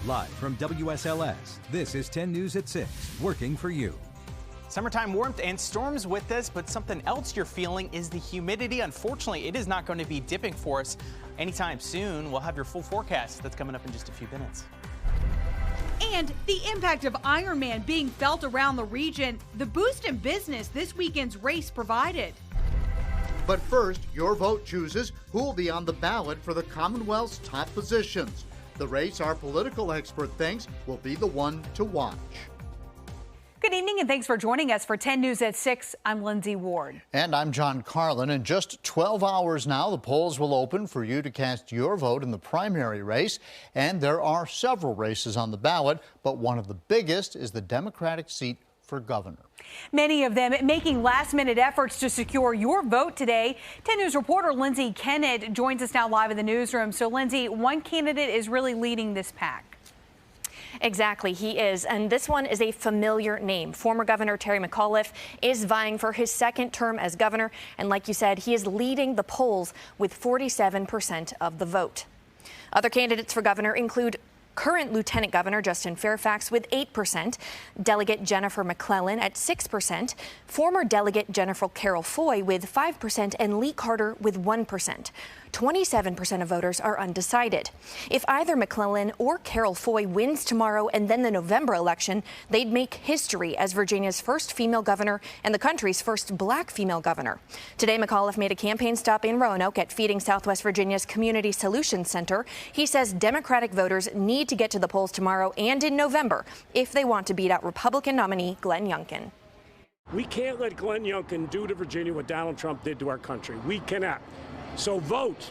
Live from WSLS, this is 10 News at 6, working for you. Summertime warmth and storms with us, but something else you're feeling is the humidity. Unfortunately, it is not going to be dipping for us anytime soon. We'll have your full forecast that's coming up in just a few minutes. And the impact of Ironman being felt around the region, the boost in business this weekend's race provided. But first, your vote chooses who will be on the ballot for the Commonwealth's top positions. The race our political expert thinks will be the one to watch. Good evening and thanks for joining us for 10 News at 6. I'm Lindsay Ward. And I'm John Carlin. In just 12 hours now, the polls will open for you to cast your vote in the primary race. And there are several races on the ballot, but one of the biggest is the Democratic seat for governor. Many of them making last-minute efforts to secure your vote today. 10 News reporter Lindsay Kennett joins us now live in the newsroom. So, Lindsay, one candidate is really leading this pack. Exactly, he is. And this one is a familiar name. Former Governor Terry McAuliffe is vying for his second term as governor. And like you said, he is leading the polls with 47% of the vote. Other candidates for governor include current Lieutenant Governor Justin Fairfax with 8%, Delegate Jennifer McClellan at 6%, former Delegate Jennifer Carol Foy with 5%, and Lee Carter with 1%. 27% of voters are undecided. If either McClellan or Carol Foy wins tomorrow and then the November election, they'd make history as Virginia's first female governor and the country's first black female governor. Today, McAuliffe made a campaign stop in Roanoke at Feeding Southwest Virginia's Community Solutions Center. He says Democratic voters need to get to the polls tomorrow and in November if they want to beat out Republican nominee Glenn Youngkin. We can't let Glenn Youngkin do to Virginia what Donald Trump did to our country. We cannot. So vote.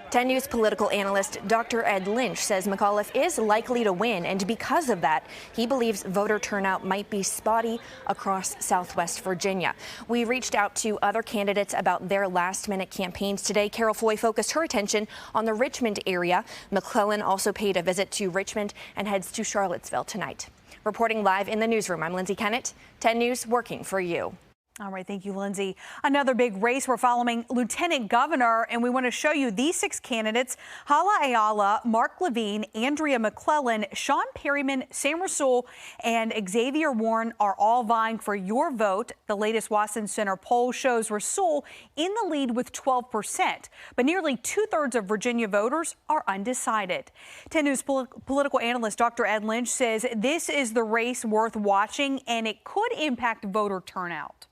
10 News political analyst Dr. Ed Lynch says McAuliffe is likely to win, and because of that, he believes voter turnout might be spotty across Southwest Virginia. We reached out to other candidates about their last-minute campaigns today. Carol Foy focused her attention on the Richmond area. McClellan also paid a visit to Richmond and heads to Charlottesville tonight. Reporting live in the newsroom, I'm Lindsay Kennett, 10 News, working for you. All right, thank you, Lindsay. Another big race, we're following Lieutenant Governor, and we want to show you these 6 candidates: Hala Ayala, Mark Levine, Andrea McClellan, Sean Perryman, Sam Rasool, and Xavier Warren are all vying for your vote. The latest Watson Center poll shows Rasool in the lead with 12%, but nearly 2/3 of Virginia voters are undecided. 10 News political analyst Dr. Ed Lynch says this is the race worth watching, and it could impact voter turnout.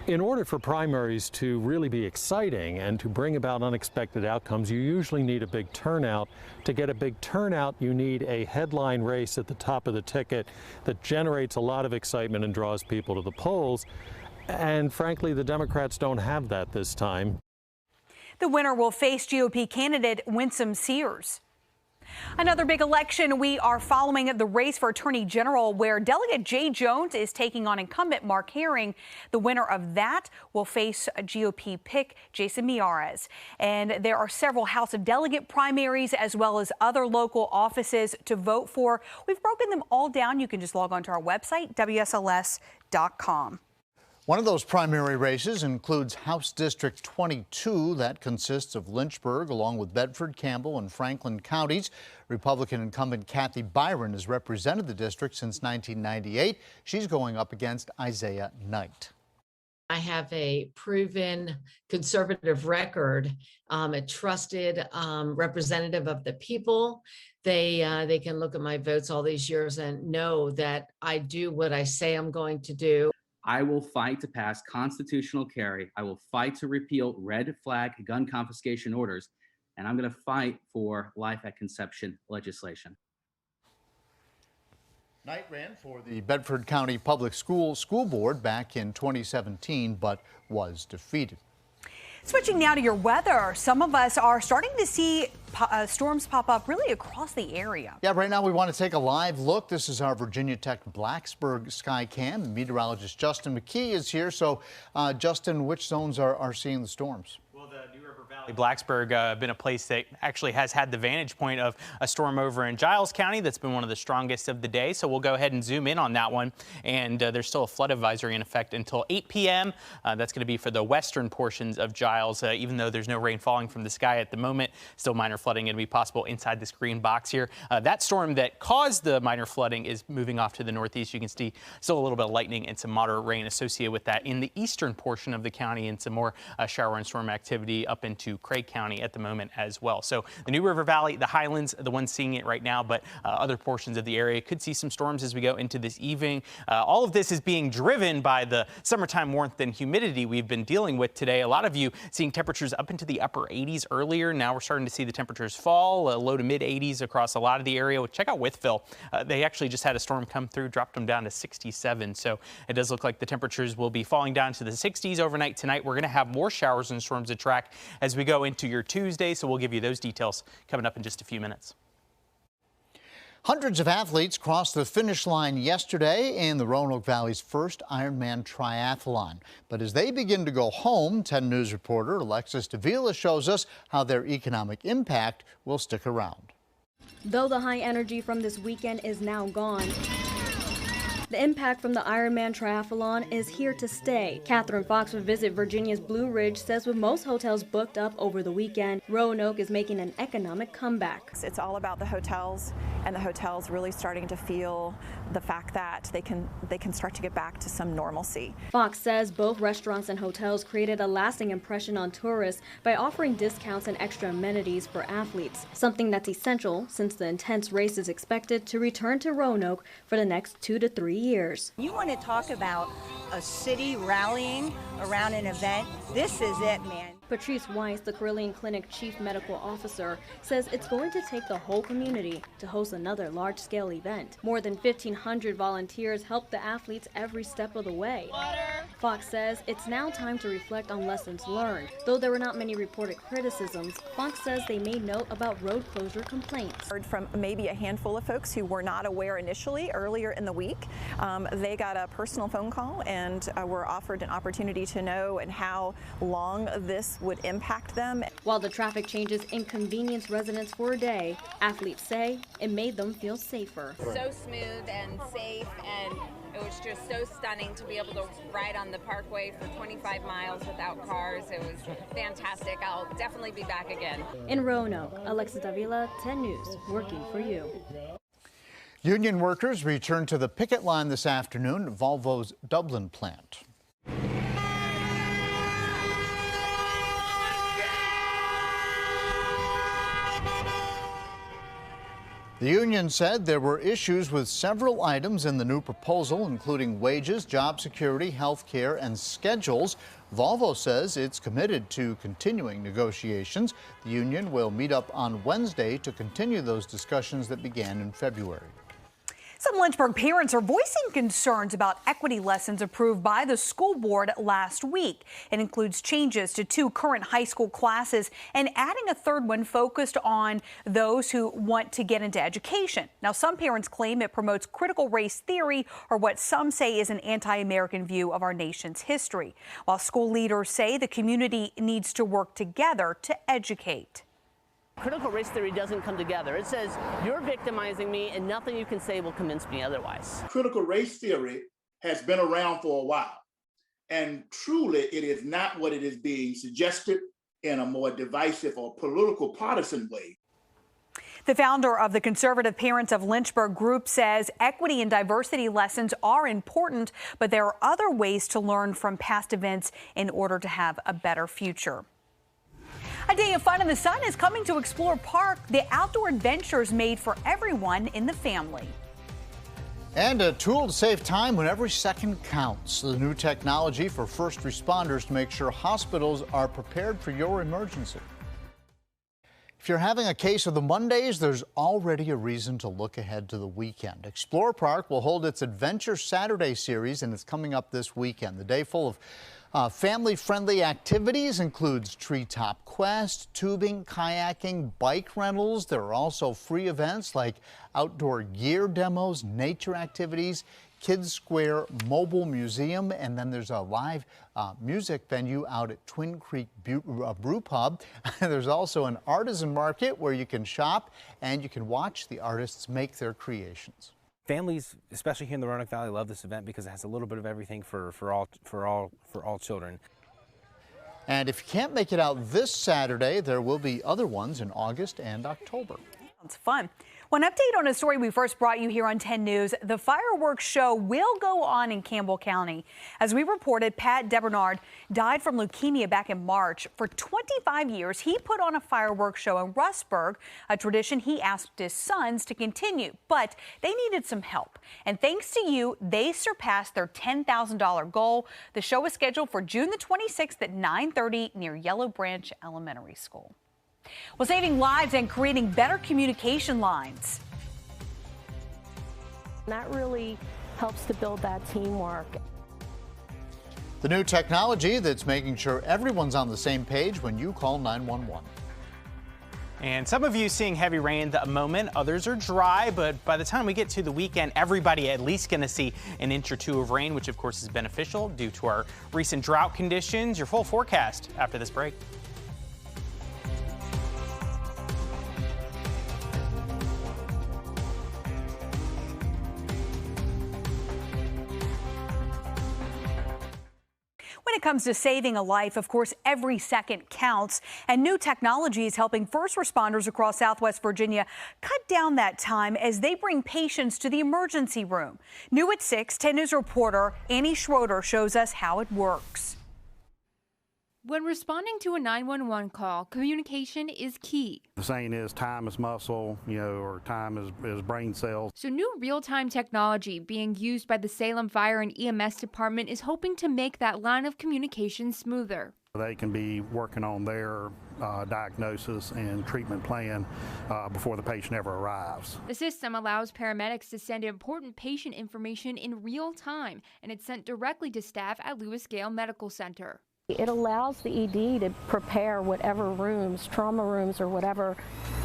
In order for primaries to really be exciting and to bring about unexpected outcomes, you usually need a big turnout. To get a big turnout, you need a headline race at the top of the ticket that generates a lot of excitement and draws people to the polls. And frankly, the Democrats don't have that this time. The winner will face GOP candidate Winsome Sears. Another big election, we are following the race for Attorney General, where Delegate Jay Jones is taking on incumbent Mark Herring. The winner of that will face a GOP pick, Jason Miyares. And there are several House of Delegate primaries as well as other local offices to vote for. We've broken them all down. You can just log on to our website, WSLS.com. One of those primary races includes House District 22. That consists of Lynchburg, along with Bedford, Campbell, and Franklin counties. Republican incumbent Kathy Byron has represented the district since 1998. She's going up against Isaiah Knight. I have a proven conservative record, a trusted representative of the people. They can look at my votes all these years and know that I do what I say I'm going to do. I will fight to pass constitutional carry. I will fight to repeal red flag gun confiscation orders, and I'm going to fight for life at conception legislation. Knight ran for the Bedford County Public School Board back in 2017, but was defeated. Switching now to your weather, some of us are starting to see storms pop up really across the area. Yeah, right now we want to take a live look. This is our Virginia Tech Blacksburg sky cam. Meteorologist Justin McKee is here. So, Justin, which zones are seeing the storms? Well, the New River Valley Blacksburg been a place that actually has had the vantage point of a storm over in Giles County that's been one of the strongest of the day. So we'll go ahead and zoom in on that one. And there's still a flood advisory in effect until 8 p.m. That's going to be for the western portions of Giles. Even though there's no rain falling from the sky at the moment, still minor flooding going to be possible inside this green box here. That storm that caused the minor flooding is moving off to the northeast. You can see still a little bit of lightning and some moderate rain associated with that in the eastern portion of the county, and some more shower and storm activity up into Craig County at the moment as well. So the New River Valley, the Highlands, the ones seeing it right now, but other portions of the area could see some storms as we go into this evening. All of this is being driven by the summertime warmth and humidity we've been dealing with today. A lot of you seeing temperatures up into the upper 80s earlier. Now we're starting to see the temperatures fall, low to mid 80s across a lot of the area. Check out Wytheville. They actually just had a storm come through, dropped them down to 67. So it does look like the temperatures will be falling down to the 60s overnight tonight. We're going to have more showers and storms to track as we go into your Tuesday, so we'll give you those details coming up in just a few minutes. Hundreds of athletes crossed the finish line yesterday in the Roanoke Valley's first Ironman Triathlon. But as they begin to go home, 10 News reporter Alexis Davila shows us how their economic impact will stick around. Though the high energy from this weekend is now gone, the impact from the Ironman Triathlon is here to stay. Catherine Fox with Visit Virginia's Blue Ridge says with most hotels booked up over the weekend, Roanoke is making an economic comeback. It's all about the hotels, and the hotels really starting to feel the fact that they can start to get back to some normalcy. Fox says both restaurants and hotels created a lasting impression on tourists by offering discounts and extra amenities for athletes, something that's essential since the intense race is expected to return to Roanoke for the next 2 to 3 years. You want to talk about a city rallying around an event? This is it, man. Patriots Weiss, the Carilion Clinic Chief Medical Officer, says it's going to take the whole community to host another large-scale event. More than 1,500 volunteers help the athletes every step of the way. Fox says it's now time to reflect on lessons learned. Though there were not many reported criticisms, Fox says they made note about road closure complaints. Heard from maybe a handful of folks who were not aware initially earlier in the week. They got a personal phone call and were offered an opportunity to know and how long this would impact them. While the traffic changes inconvenienced residents for a day, athletes say it made them feel safer. So smooth and safe, and it was just so stunning to be able to ride on the parkway for 25 miles without cars. It was fantastic. I'll definitely be back again. In Roanoke, Alexis Davila, 10 News, working for you. Union workers returned to the picket line this afternoon at Volvo's Dublin plant. The union said there were issues with several items in the new proposal, including wages, job security, health care, and schedules. Volvo says it's committed to continuing negotiations. The union will meet up on Wednesday to continue those discussions that began in February. Some Lynchburg parents are voicing concerns about equity lessons approved by the school board last week. It includes changes to 2 current high school classes and adding a third one focused on those who want to get into education. Now, some parents claim it promotes critical race theory, or what some say is an anti-American view of our nation's history, while school leaders say the community needs to work together to educate. Critical race theory doesn't come together. It says, you're victimizing me and nothing you can say will convince me otherwise. Critical race theory has been around for a while, and truly it is not what it is being suggested in a more divisive or political partisan way. The founder of the Conservative Parents of Lynchburg group says equity and diversity lessons are important, but there are other ways to learn from past events in order to have a better future. A day of fun in the sun is coming to Explorer Park, the outdoor adventures made for everyone in the family. And a tool to save time when every second counts. The new technology for first responders to make sure hospitals are prepared for your emergency. If you're having a case of the Mondays, there's already a reason to look ahead to the weekend. Explorer Park will hold its Adventure Saturday series, and it's coming up this weekend. The day full of Family-friendly activities includes treetop quest, tubing, kayaking, bike rentals. There are also free events like outdoor gear demos, nature activities, Kids Square Mobile Museum, and then there's a live music venue out at Twin Creek Brew Pub. There's also an artisan market where you can shop and you can watch the artists make their creations. Families, especially here in the Roanoke Valley, love this event because it has a little bit of everything for all children. And if you can't make it out this Saturday, there will be other ones in August and October. Sounds fun. One update on a story we first brought you here on 10 News. The fireworks show will go on in Campbell County. As we reported, Pat DeBernard died from leukemia back in March. For 25 years, he put on a fireworks show in Rustburg, a tradition he asked his sons to continue. But they needed some help. And thanks to you, they surpassed their $10,000 goal. The show is scheduled for June the 26th at 9:30 near Yellow Branch Elementary School. Well, saving lives and creating better communication lines. That really helps to build that teamwork. The new technology that's making sure everyone's on the same page when you call 911. And some of you seeing heavy rain at the moment, others are dry, but by the time we get to the weekend, everybody at least going to see an inch or two of rain, which of course is beneficial due to our recent drought conditions. Your full forecast after this break. When it comes to saving a life, of course, every second counts, and new technology is helping first responders across Southwest Virginia cut down that time as they bring patients to the emergency room. New at 6, 10 News reporter Annie Schroeder shows us how it works. When responding to a 911 call, communication is key. The saying is time is muscle, or time is brain cells. So new real-time technology being used by the Salem Fire and EMS Department is hoping to make that line of communication smoother. They can be working on their diagnosis and treatment plan before the patient ever arrives. The system allows paramedics to send important patient information in real time, and it's sent directly to staff at Lewis Gale Medical Center. It allows the ED to prepare whatever rooms, trauma rooms or whatever,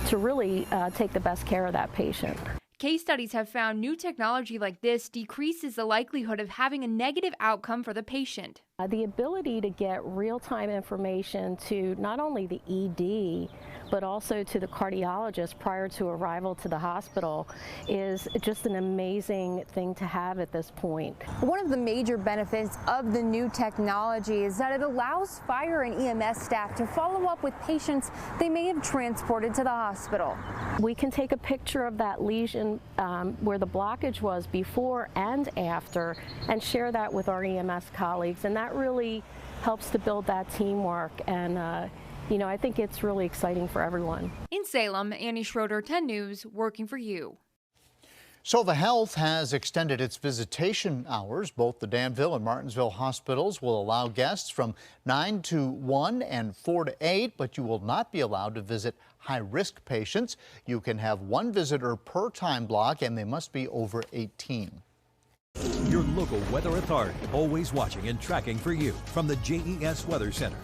to really take the best care of that patient. Case studies have found new technology like this decreases the likelihood of having a negative outcome for the patient. The ability to get real-time information to not only the ED, but also to the cardiologist prior to arrival to the hospital is just an amazing thing to have at this point. One of the major benefits of the new technology is that it allows fire and EMS staff to follow up with patients they may have transported to the hospital. We can take a picture of that lesion where the blockage was before and after and share that with our EMS colleagues, and that really helps to build that teamwork, and I think it's really exciting for everyone. In Salem, Annie Schroeder, 10 News, working for you. Sovah Health has extended its visitation hours. Both the Danville and Martinsville hospitals will allow guests from 9 to 1 and 4 to 8, but you will not be allowed to visit high-risk patients. You can have one visitor per time block, and they must be over 18. Your local weather authority, always watching and tracking for you from the JES Weather Center.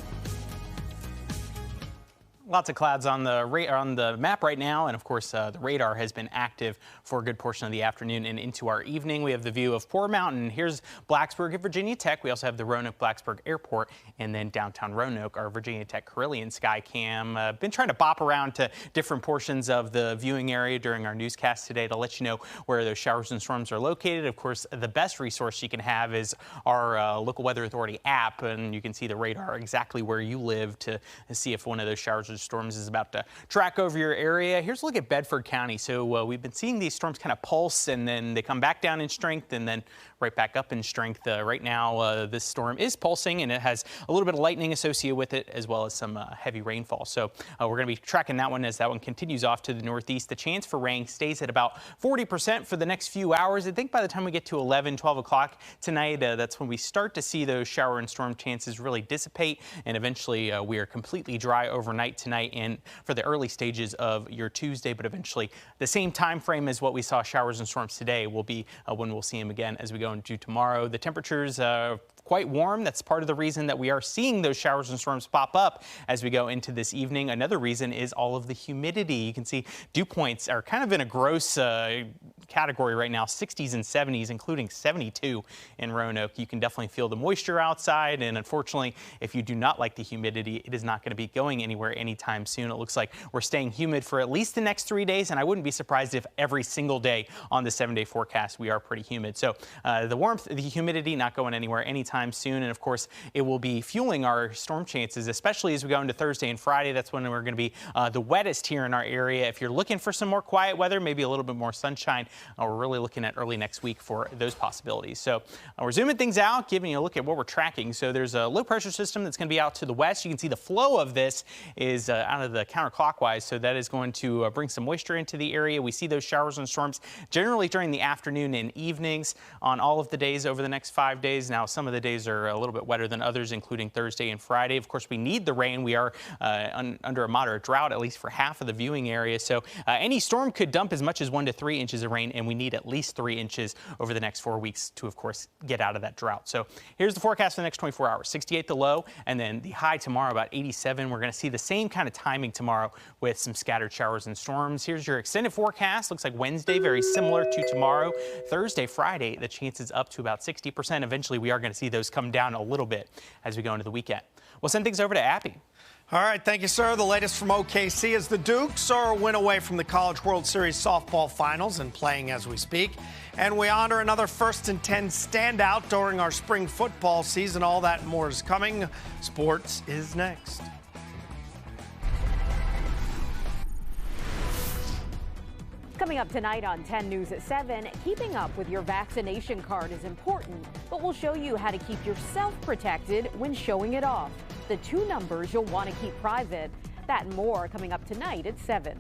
Lots of clouds on the map right now, and of course the radar has been active for a good portion of the afternoon and into our evening. We have the view of Poor Mountain. Here's Blacksburg at Virginia Tech. We also have the Roanoke-Blacksburg Airport, and then downtown Roanoke, our Virginia Tech Carillion sky cam. Been trying to bop around to different portions of the viewing area during our newscast today to let you know where those showers and storms are located. Of course, the best resource you can have is our local weather authority app, and you can see the radar exactly where you live to see if one of those showers or storms is about to track over your area. Here's a look at Bedford County. So we've been seeing these storms kind of pulse, and then they come back down in strength and then right back up in strength. Right now, this storm is pulsing, and it has a little bit of lightning associated with it, as well as some heavy rainfall. So we're going to be tracking that one as that one continues off to the northeast. The chance for rain stays at about 40% for the next few hours. I think by the time we get to 11, 12 o'clock tonight, that's when we start to see those shower and storm chances really dissipate, and eventually we are completely dry overnight tonight. tonight and for the early stages of your Tuesday, but eventually the same time frame as what we saw showers and storms today will be when we'll see them again as we go into tomorrow. The temperatures quite warm. That's part of the reason that we are seeing those showers and storms pop up as we go into this evening. Another reason is all of the humidity. You can see dew points are kind of in a gross category right now, 60s and 70s, including 72 in Roanoke. You can definitely feel the moisture outside, and unfortunately, if you do not like the humidity, it is not going to be going anywhere anytime soon. It looks like we're staying humid for at least the next 3 days, and I wouldn't be surprised if every single day on the 7-day forecast we are pretty humid. So the warmth, the humidity not going anywhere anytime soon, and of course it will be fueling our storm chances, especially as we go into Thursday and Friday. That's when we're going to be the wettest here in our area. If you're looking for some more quiet weather, maybe a little bit more sunshine, we're really looking at early next week for those possibilities. So we're zooming things out, giving you a look at what we're tracking. So there's a low pressure system that's going to be out to the west. You can see the flow of this is out of the counterclockwise, so that is going to bring some moisture into the area. We see those showers and storms generally during the afternoon and evenings on all of the days over the next 5 days. Now, some of the days are a little bit wetter than others, including Thursday and Friday. Of course, we need the rain. We are under a moderate drought, at least for half of the viewing area. So any storm could dump as much as 1 to 3 inches of rain, and we need at least 3 inches over the next 4 weeks to, of course, get out of that drought. So here's the forecast for the next 24 hours. 68 the low, and then the high tomorrow about 87. We're going to see the same kind of timing tomorrow with some scattered showers and storms. Here's your extended forecast. Looks like Wednesday, very similar to tomorrow. Thursday, Friday, the chances up to about 60%. Eventually, we are going to see those come down a little bit as we go into the weekend. We'll send things over to Appy. All right, thank you, sir. The latest from OKC is the Dukes are a win away from the College World Series softball finals and playing as we speak. And we honor another first and 10 standout during our spring football season. All that and more is coming. Sports is next. Coming up tonight on 10 News at 7, keeping up with your vaccination card is important, but we'll show you how to keep yourself protected when showing it off. The 2 numbers you'll want to keep private. That and more coming up tonight at 7.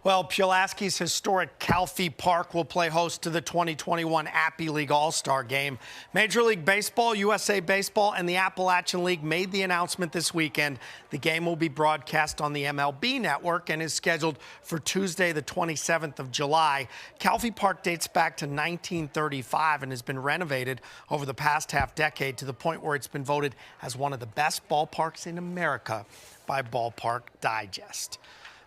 Well, Pulaski's historic Calfee Park will play host to the 2021 Appy League All-Star Game. Major League Baseball, USA Baseball, and the Appalachian League made the announcement this weekend. The game will be broadcast on the MLB network and is scheduled for Tuesday, the 27th of July. Calfee Park dates back to 1935 and has been renovated over the past half-decade to the point where it's been voted as one of the best ballparks in America by Ballpark Digest.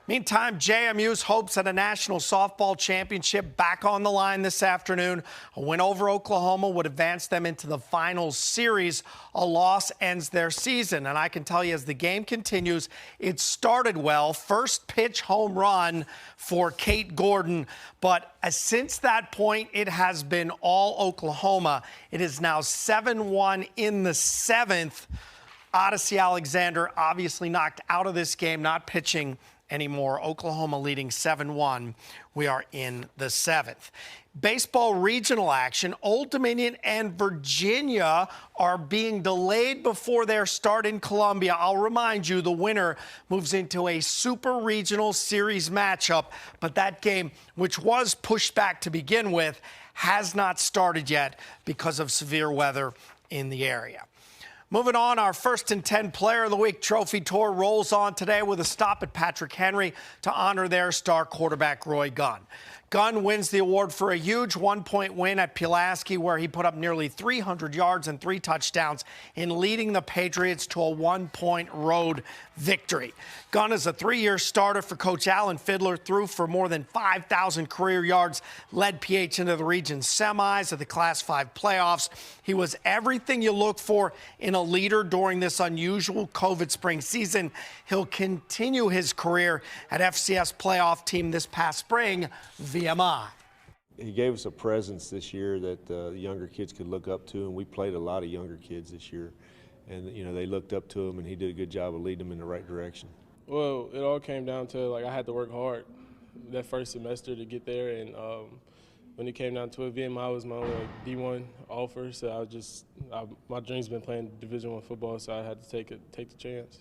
Meantime, JMU's hopes at a national softball championship back on the line this afternoon. A win over Oklahoma would advance them into the finals series. A loss ends their season. And I can tell you as the game continues, it started well. First pitch home run for Kate Gordon. But since that point, it has been all Oklahoma. It is now 7-1 in the 7th. Odyssey Alexander obviously knocked out of this game, not pitching anymore. Oklahoma leading 7-1. We are in the 7th. Baseball regional action. Old Dominion and Virginia are being delayed before their start in Columbia. I'll remind you, the winner moves into a super regional series matchup, but that game, which was pushed back to begin with, has not started yet because of severe weather in the area. Moving on, our first and 10 Player of the Week Trophy Tour rolls on today with a stop at Patrick Henry to honor their star quarterback, Roy Gunn. Gunn wins the award for a huge one-point win at Pulaski, where he put up nearly 300 yards and 3 touchdowns in leading the Patriots to a 1-point road victory. Gunn is a 3-year starter for Coach Alan Fiddler, threw for more than 5,000 career yards, led PH into the region's semis of the Class 5 playoffs. He was everything you look for in a leader during this unusual COVID spring season. He'll continue his career at FCS playoff team this past spring, VMI. He gave us a presence this year that the younger kids could look up to, and we played a lot of younger kids this year. And, you know, they looked up to him, and he did a good job of leading them in the right direction. Well, it all came down to, like, I had to work hard that first semester to get there. And when it came down to it, VMI was my only D1 offer. So my dream's been playing Division I football, so I had to take the chance.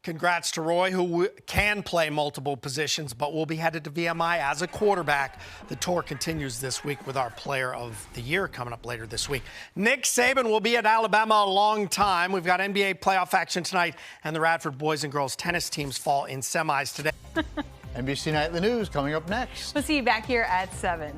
Congrats to Roy, who can play multiple positions, but will be headed to VMI as a quarterback. The tour continues this week with our Player of the Year coming up later this week. Nick Saban will be at Alabama a long time. We've got NBA playoff action tonight, and the Radford boys and girls tennis teams fall in semis today. NBC Nightly News coming up next. We'll see you back here at 7.